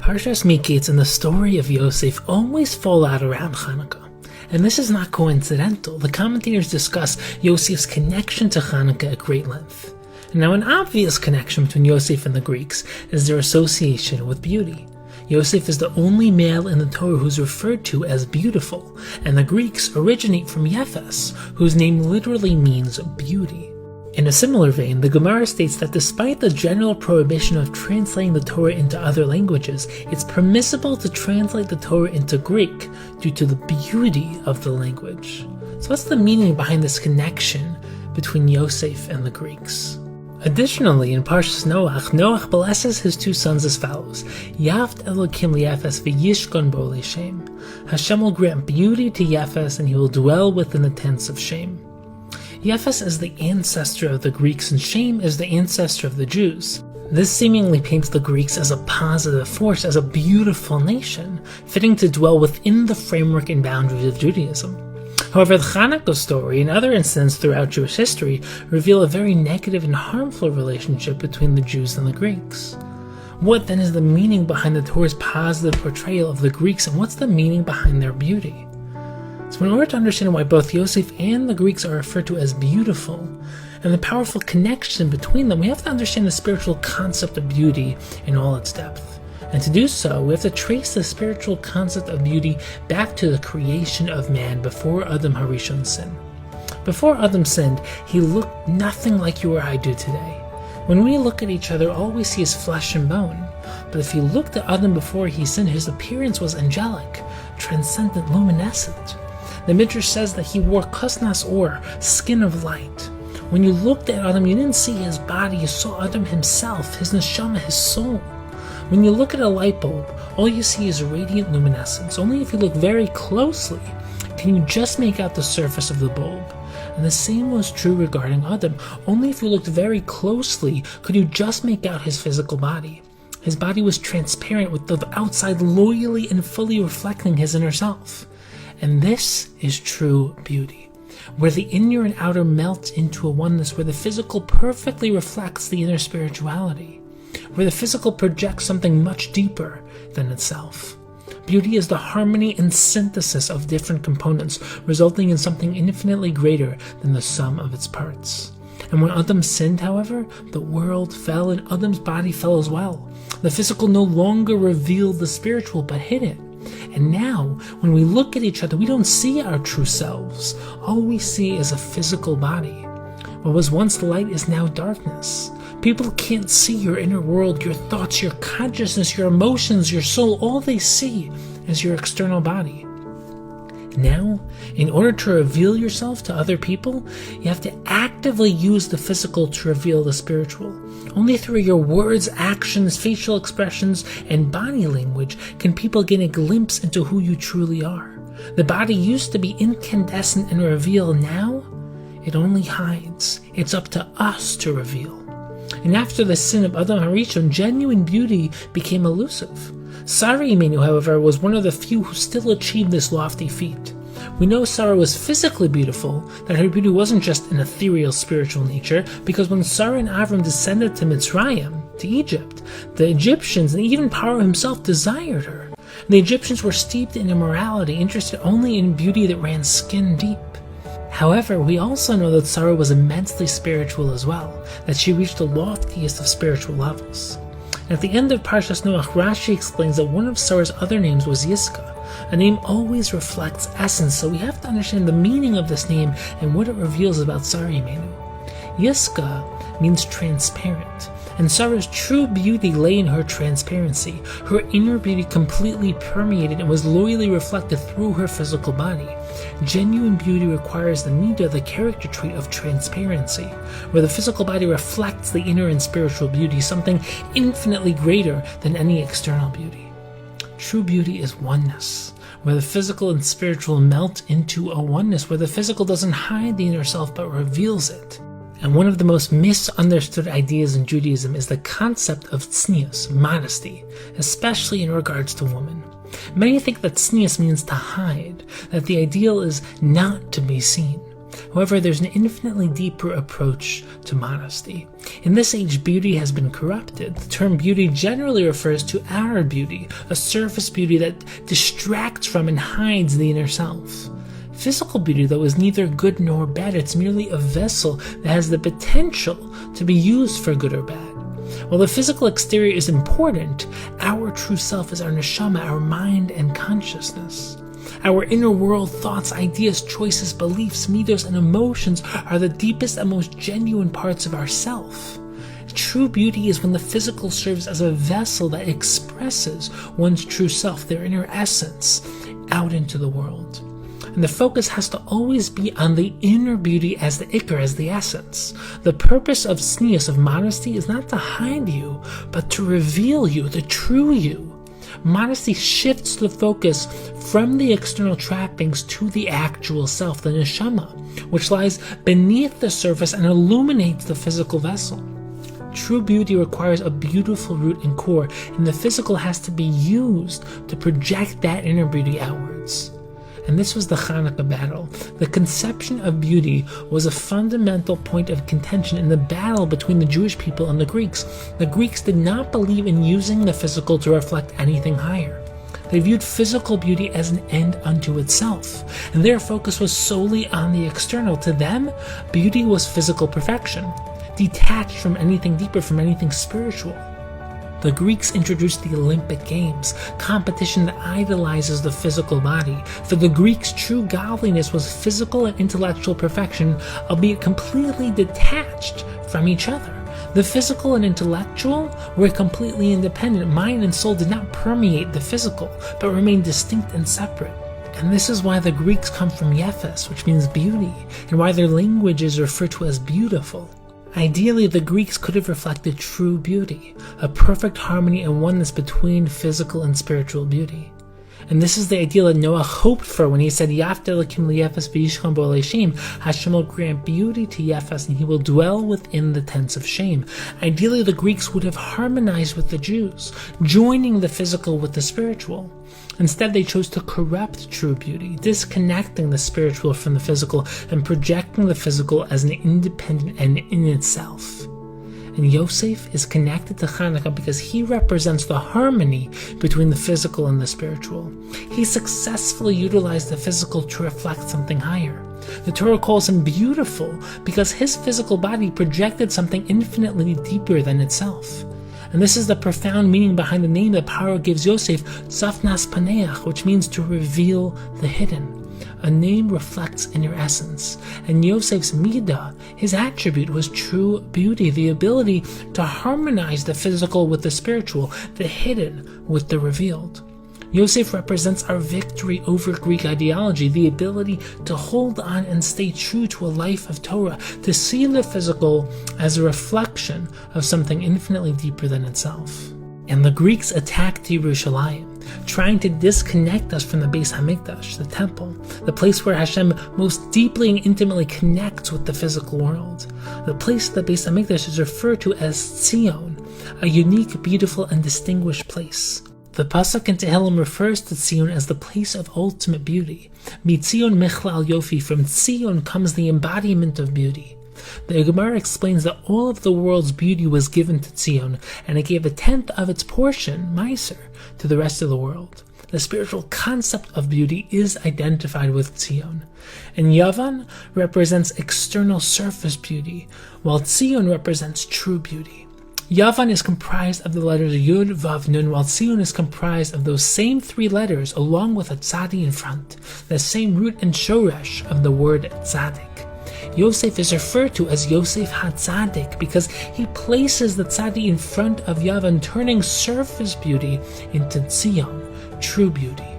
Parshas Miketz and the story of Yosef always fall out around Chanukah. And this is not coincidental. The commentators discuss Yosef's connection to Chanukah at great length. Now, an obvious connection between Yosef and the Greeks is their association with beauty. Yosef is the only male in the Torah who's referred to as beautiful, and the Greeks originate from Yosef, whose name literally means beauty. In a similar vein, the Gemara states that despite the general prohibition of translating the Torah into other languages, it's permissible to translate the Torah into Greek due to the beauty of the language. So what's the meaning behind this connection between Yosef and the Greeks? Additionally, in Parshas Noach blesses his two sons as follows: Yaft Elokim liYefes v'yishkon bo leShem. Hashem will grant beauty to Yefes, and he will dwell within the tents of Shem. Yefes is the ancestor of the Greeks, and Shem is the ancestor of the Jews. This seemingly paints the Greeks as a positive force, as a beautiful nation, fitting to dwell within the framework and boundaries of Judaism. However, the Chanukah story and other incidents throughout Jewish history reveal a very negative and harmful relationship between the Jews and the Greeks. What then is the meaning behind the Torah's positive portrayal of the Greeks, and what's the meaning behind their beauty? So in order to understand why both Yosef and the Greeks are referred to as beautiful, and the powerful connection between them, we have to understand the spiritual concept of beauty in all its depth. And to do so, we have to trace the spiritual concept of beauty back to the creation of man before Adam Harishon's sin. Before Adam sinned, he looked nothing like you or I do today. When we look at each other, all we see is flesh and bone. But if you looked at Adam before he sinned, his appearance was angelic, transcendent, luminescent. The Midrash says that he wore kasnas or, skin of light. When you looked at Adam, you didn't see his body, you saw Adam himself, his neshama, his soul. When you look at a light bulb, all you see is radiant luminescence. Only if you look very closely can you just make out the surface of the bulb. And the same was true regarding Adam. Only if you looked very closely could you just make out his physical body. His body was transparent, with the outside loyally and fully reflecting his inner self. And this is true beauty, where the inner and outer melt into a oneness, where the physical perfectly reflects the inner spirituality, where the physical projects something much deeper than itself. Beauty is the harmony and synthesis of different components, resulting in something infinitely greater than the sum of its parts. And when Adam sinned, however, the world fell and Adam's body fell as well. The physical no longer revealed the spiritual, but hid it. And now, when we look at each other, we don't see our true selves. All we see is a physical body. What was once light is now darkness. People can't see your inner world, your thoughts, your consciousness, your emotions, your soul. All they see is your external body. Now, in order to reveal yourself to other people, you have to actively use the physical to reveal the spiritual. Only through your words, actions, facial expressions, and body language can people gain a glimpse into who you truly are. The body used to be incandescent and reveal. Now, it only hides. It's up to us to reveal. And after the sin of Adam Harishon, genuine beauty became elusive. Sarah Imenu, however, was one of the few who still achieved this lofty feat. We know Sarah was physically beautiful, that her beauty wasn't just an ethereal spiritual nature, because when Sarah and Avram descended to Mitzrayim, to Egypt, the Egyptians and even Paro himself desired her. The Egyptians were steeped in immorality, interested only in beauty that ran skin deep. However, we also know that Sarah was immensely spiritual as well, that she reached the loftiest of spiritual levels. And at the end of Parshas Noach, Rashi explains that one of Sarah's other names was Yiscah. A name always reflects essence, so we have to understand the meaning of this name and what it reveals about Sarah Imenu. Yiscah means transparent, and Sarah's true beauty lay in her transparency. Her inner beauty completely permeated and was loyally reflected through her physical body. Genuine beauty requires the midah, the character trait of transparency, where the physical body reflects the inner and spiritual beauty, something infinitely greater than any external beauty. True beauty is oneness, where the physical and spiritual melt into a oneness, where the physical doesn't hide the inner self but reveals it. And one of the most misunderstood ideas in Judaism is the concept of tznius, modesty, especially in regards to women. Many think that tznius means to hide, that the ideal is not to be seen. However, there's an infinitely deeper approach to modesty. In this age, beauty has been corrupted. The term beauty generally refers to outer beauty, a surface beauty that distracts from and hides the inner self. Physical beauty, though, is neither good nor bad. It's merely a vessel that has the potential to be used for good or bad. While the physical exterior is important, our true self is our neshama, our mind and consciousness. Our inner world, thoughts, ideas, choices, beliefs, midos, and emotions are the deepest and most genuine parts of ourself. True beauty is when the physical serves as a vessel that expresses one's true self, their inner essence, out into the world. And the focus has to always be on the inner beauty as the ikar, as the essence. The purpose of tznius, of modesty, is not to hide you, but to reveal you, the true you. Modesty shifts the focus from the external trappings to the actual self, the neshama, which lies beneath the surface and illuminates the physical vessel. True beauty requires a beautiful root and core, and the physical has to be used to project that inner beauty outwards. And this was the Chanukah battle. The conception of beauty was a fundamental point of contention in the battle between the Jewish people and the Greeks. The Greeks did not believe in using the physical to reflect anything higher. They viewed physical beauty as an end unto itself, and their focus was solely on the external. To them, beauty was physical perfection, detached from anything deeper, from anything spiritual. The Greeks introduced the Olympic Games, competition that idolizes the physical body. For the Greeks, true godliness was physical and intellectual perfection, albeit completely detached from each other. The physical and intellectual were completely independent. Mind and soul did not permeate the physical, but remained distinct and separate. And this is why the Greeks come from Yefes, which means beauty, and why their language is referred to as beautiful. Ideally, the Greeks could have reflected true beauty, a perfect harmony and oneness between physical and spiritual beauty. And this is the ideal that Noah hoped for when he said, Yafta Elokim liyefes v'yishchon bo leishim. Hashem will grant beauty to Yefes, and he will dwell within the tents of shame. Ideally, the Greeks would have harmonized with the Jews, joining the physical with the spiritual. Instead, they chose to corrupt true beauty, disconnecting the spiritual from the physical and projecting the physical as an independent end in itself. And Yosef is connected to Chanukah because he represents the harmony between the physical and the spiritual. He successfully utilized the physical to reflect something higher. The Torah calls him beautiful because his physical body projected something infinitely deeper than itself. And this is the profound meaning behind the name that Paro gives Yosef, Tzafnas Paneach, which means to reveal the hidden. A name reflects inner essence, and Yosef's midah, his attribute, was true beauty, the ability to harmonize the physical with the spiritual, the hidden with the revealed. Yosef represents our victory over Greek ideology, the ability to hold on and stay true to a life of Torah, to see the physical as a reflection of something infinitely deeper than itself. And the Greeks attacked Yerushalayim, trying to disconnect us from the Beis Hamikdash, the temple, the place where Hashem most deeply and intimately connects with the physical world. The place of the Beis Hamikdash is referred to as Tzion, a unique, beautiful, and distinguished place. The Pasuk in Tehillim refers to Tzion as the place of ultimate beauty. Mitzion mechlal yofi, from Tzion comes the embodiment of beauty. The Gemara explains that all of the world's beauty was given to Tzion, and it gave a tenth of its portion, Meiser, to the rest of the world. The spiritual concept of beauty is identified with Tzion. And Yavan represents external surface beauty, while Tzion represents true beauty. Yavan is comprised of the letters Yud, Vav, Nun, while Tzion is comprised of those same three letters along with a tzadi in front, the same root and shoresh of the word tzadik. Yosef is referred to as Yosef HaTzadik because he places the tzadi in front of Yavan, turning surface beauty into Tzion, true beauty.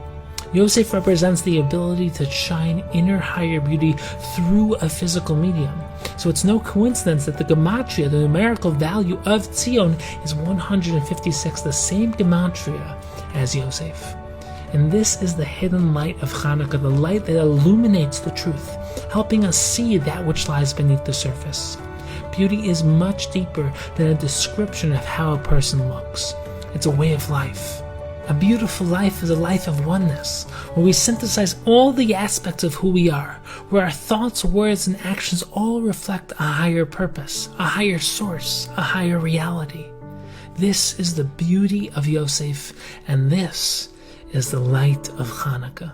Yosef represents the ability to shine inner higher beauty through a physical medium. So it's no coincidence that the gematria, the numerical value of Tzion, is 156, the same gematria as Yosef. And this is the hidden light of Chanukah, the light that illuminates the truth, helping us see that which lies beneath the surface. Beauty is much deeper than a description of how a person looks. It's a way of life. A beautiful life is a life of oneness, where we synthesize all the aspects of who we are, where our thoughts, words, and actions all reflect a higher purpose, a higher source, a higher reality. This is the beauty of Yosef, and this is the light of Chanukah.